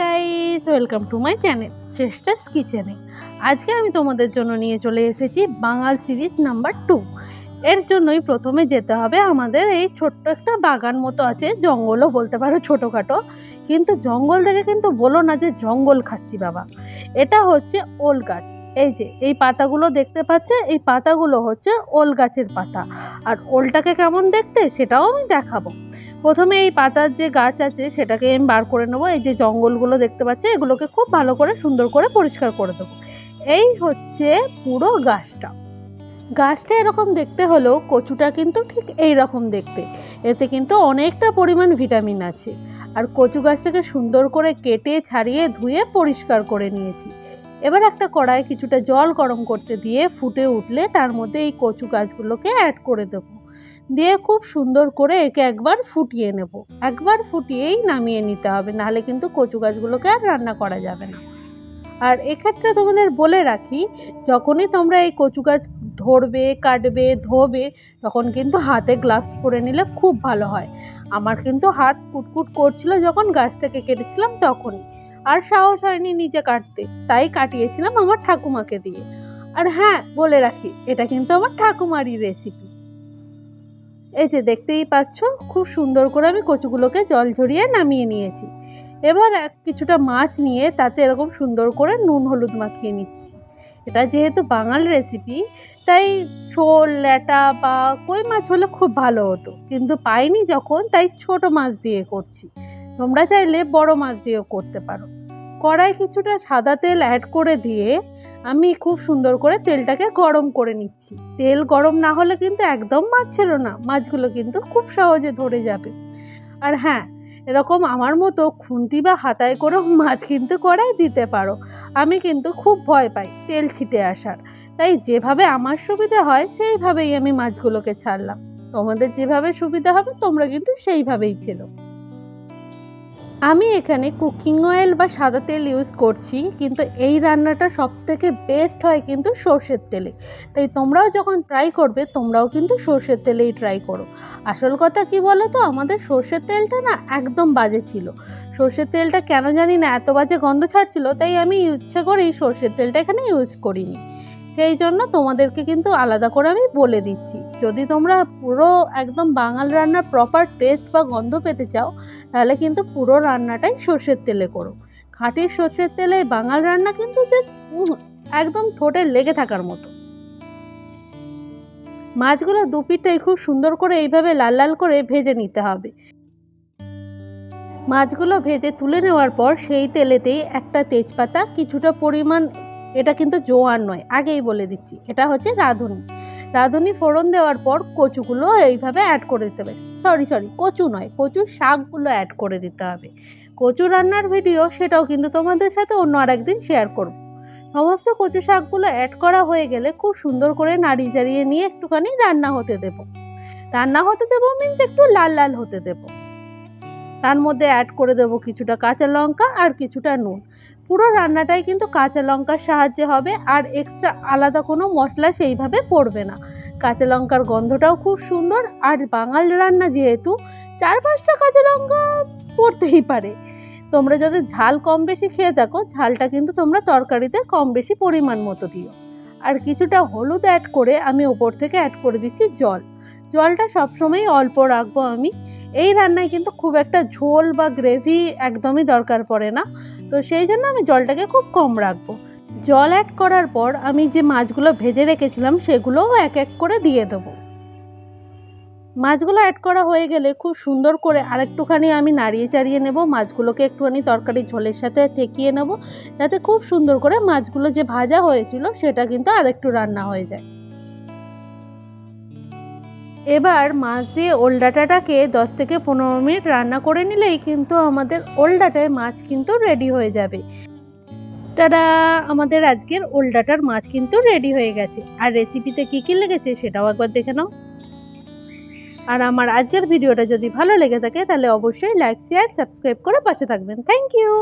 Guys, welcome to my channel Shreshtha's কিচেনে। আজকে আমি তোমাদের জন্য নিয়ে চলে এসেছি বাঙাল সিরিজ নাম্বার 2। এর জন্যই প্রথমে যেতে হবে আমাদের এই ছোট্ট একটা বাগান মতো আছে, জঙ্গলও বলতে পারো ছোটোখাটো, কিন্তু জঙ্গল থেকে কিন্তু বলো না যে জঙ্গল খাচ্ছি বাবা। এটা হচ্ছে ওল গাছ। এই যে এই পাতাগুলো দেখতে পাচ্ছ, এই পাতাগুলো হচ্ছে ওল গাছের পাতা। আর ওলটাকে কেমন দেখতে সেটাও আমি দেখাবো। প্রথমে এই পাতার যে গাছ আছে সেটাকে আমি বার করে নেবো। এই যে জঙ্গলগুলো দেখতে পাচ্ছি এগুলোকে খুব ভালো করে সুন্দর করে পরিষ্কার করে দেবো। এই হচ্ছে পুরো গাছটা এরকম দেখতে হলেও কচুটা কিন্তু ঠিক এই রকম দেখতে। এতে কিন্তু অনেকটা পরিমাণ ভিটামিন আছে। আর কচু গাছটাকে সুন্দর করে কেটে ছাড়িয়ে ধুয়ে পরিষ্কার করে নিয়েছি। এবার একটা কড়াই কিছুটা জল গরম করতে দিয়ে ফুটে উঠলে তার মধ্যে এই কচু গাছগুলোকে অ্যাড করে দেবো। দিয়ে খুব সুন্দর করে একে একবার ফুটিয়ে নেব। একবার ফুটিয়েই নামিয়ে নিতে হবে, নাহলে কিন্তু কচু গাছগুলোকে আর রান্না করা যাবে না। আর এক্ষেত্রে তোমাদের বলে রাখি, যখনই তোমরা এই কচু গাছ ধরবে, কাটবে, ধোবে, তখন কিন্তু হাতে গ্লাভস পরে নিলে খুব ভালো হয়। আমার কিন্তু হাত কুটকুট করছিল যখন গাছটাকে কেটেছিলাম তখনই, আর সাহস হয়নি নিচে কাটতে, তাই কাটিয়েছিলাম আমার ঠাকুমাকে দিয়ে। আর হ্যাঁ, বলে রাখি এটা কিন্তু আমার ঠাকুমারই রেসিপি। এই যে দেখতেই পাচ্ছ, খুব সুন্দর করে আমি কচুগুলোকে জল ঝরিয়ে নামিয়ে নিয়েছি। এবার কিছুটা মাছ নিয়ে তাতে এরকম সুন্দর করে নুন হলুদ মাখিয়ে নিচ্ছি। এটা যেহেতু বাঙাল রেসিপি, তাই শোল, ল্যাটা বা কই মাছ হলে খুব ভালো হতো, কিন্তু পাইনি যখন, তাই ছোট মাছ দিয়ে করছি। তোমরা চাইলে বড় মাছ দিয়েও করতে পারো। কড়াই কিছুটা সাদা তেল অ্যাড করে দিয়ে আমি খুব সুন্দর করে তেলটাকে গরম করে নিচ্ছি। তেল গরম না হলে কিন্তু একদম মাছ ছিল না, মাছগুলো কিন্তু খুব সহজে ধরে যাবে। আর হ্যাঁ, এরকম আমার মতো খুন্তি বা হাতায় করেও মাছ কিন্তু কড়াই দিতে পারো। আমি কিন্তু খুব ভয় পাই তেল ছিটে আসার, তাই যেভাবে আমার সুবিধা হয় সেইভাবেই আমি মাছগুলোকে ছাড়লাম। তোমাদের যেভাবে সুবিধা হবে তোমরা কিন্তু সেইভাবেই ছিল। আমি এখানে কুকিং অয়েল বা সাদা তেল ইউজ করছি, কিন্তু এই রান্নাটা সবথেকে বেস্ট হয় কিন্তু সর্ষের তেলে। তাই তোমরাও যখন ট্রাই করবে তোমরাও কিন্তু সর্ষের তেলেই ট্রাই করো। আসল কথা কি বলো তো, আমাদের সর্ষের তেলটা না একদম বাজে ছিল। সর্ষের তেলটা কেন জানি না এত বাজে গন্ধ ছাড়ছিল, তাই আমি ইচ্ছা করেই সর্ষের তেলটা এখানে ইউজ করিনি। সেই জন্য তোমাদেরকে কিন্তু আলাদা করে আমি বলে দিচ্ছি, যদি তোমরা পুরো একদম বাঙাল রান্নার প্রপার টেস্ট বা গন্ধ পেতে চাও, তাহলে কিন্তু পুরো রান্নাটাই সর্ষের তেলে করো। খাঁটি সর্ষের তেলে বাঙাল রান্না কিন্তু জাস্ট একদম ঠোঁটে লেগে থাকার মতো। মাছগুলো দুপিঠটাই খুব সুন্দর করে এইভাবে লাল লাল করে ভেজে নিতে হবে। মাছগুলো ভেজে তুলে নেওয়ার পর সেই তেলেতেই একটা তেজপাতা, কিছুটা পরিমাণ, এটা কিন্তু জোয়ান নয়, আগেই বলে দিচ্ছি, এটা হচ্ছে রাঁধুনি ফোড়ন দেওয়ার পর কচুগুলো এইভাবে অ্যাড করে দিতে হবে। সরি, কচু নয়, কচুর শাকগুলো অ্যাড করে দিতে হবে। কচু রান্নার ভিডিও সেটাও কিন্তু তোমাদের সাথে অন্য আরেকদিন শেয়ার করব। সমস্ত কচু শাকগুলো অ্যাড করা হয়ে গেলে খুব সুন্দর করে নাড়িয়ে চাড়িয়ে নিয়ে একটুখানি রান্না হতে দেবো মিন্স একটু লাল লাল হতে দেবো। তার মধ্যে অ্যাড করে দেবো কিছুটা কাঁচা লঙ্কা আর কিছুটা নুন। পুরো রান্নাটাই কিন্তু কাঁচা লঙ্কার সাহায্যে হবে, আর এক্সট্রা আলাদা কোনো মশলা সেইভাবে পড়বে না। কাঁচা লঙ্কার গন্ধটাও খুব সুন্দর, আর বাঙাল রান্না যেহেতু 4-5টা কাঁচা লঙ্কা পড়তেই পারে। তোমরা যদি ঝাল কম বেশি খেয়ে থাকো, ঝালটা কিন্তু তোমরা তরকারিতে কম বেশি পরিমাণ মতো দিও। আর কিছুটা হলুদ অ্যাড করে আমি ওপর থেকে অ্যাড করে দিচ্ছি জলটা সবসময় অল্প রাখবো আমি। এই রান্নায় কিন্তু খুব একটা ঝোল বা গ্রেভি একদমই দরকার পড়ে না, তো সেই জন্য আমি জলটাকে খুব কম রাখবো। জল অ্যাড করার পর আমি যে মাছগুলো ভেজে রেখেছিলাম সেগুলোও এক এক করে দিয়ে দেবো। মাছগুলো অ্যাড করা হয়ে গেলে খুব সুন্দর করে আরেকটুখানি আমি নাড়িয়ে চাড়িয়ে নেব। মাছগুলোকে একটুখানি তরকারির ঝোলের সাথে ঠেকিয়ে নেব, যাতে খুব সুন্দর করে মাছগুলো যে ভাজা হয়েছিল সেটা কিন্তু আরেকটু রান্না হয়ে যায়। এবার মাছ দিয়ে ওল ডাঁটাটাকে 10 থেকে 15 মিনিট রান্না করে নিলেই কিন্তু আমাদের ওল ডাঁটায় মাছ কিন্তু রেডি হয়ে যাবে। টাটা, আমাদের আজকের ওল ডাঁটার মাছ কিন্তু রেডি হয়ে গেছে। আর রেসিপিতে কী কী লেগেছে সেটাও একবার দেখে নাও। আর আমার আজকের ভিডিওটা যদি ভালো লেগে থাকে তাহলে অবশ্যই লাইক, শেয়ার, সাবস্ক্রাইব করে পাশে থাকবেন। Thank you.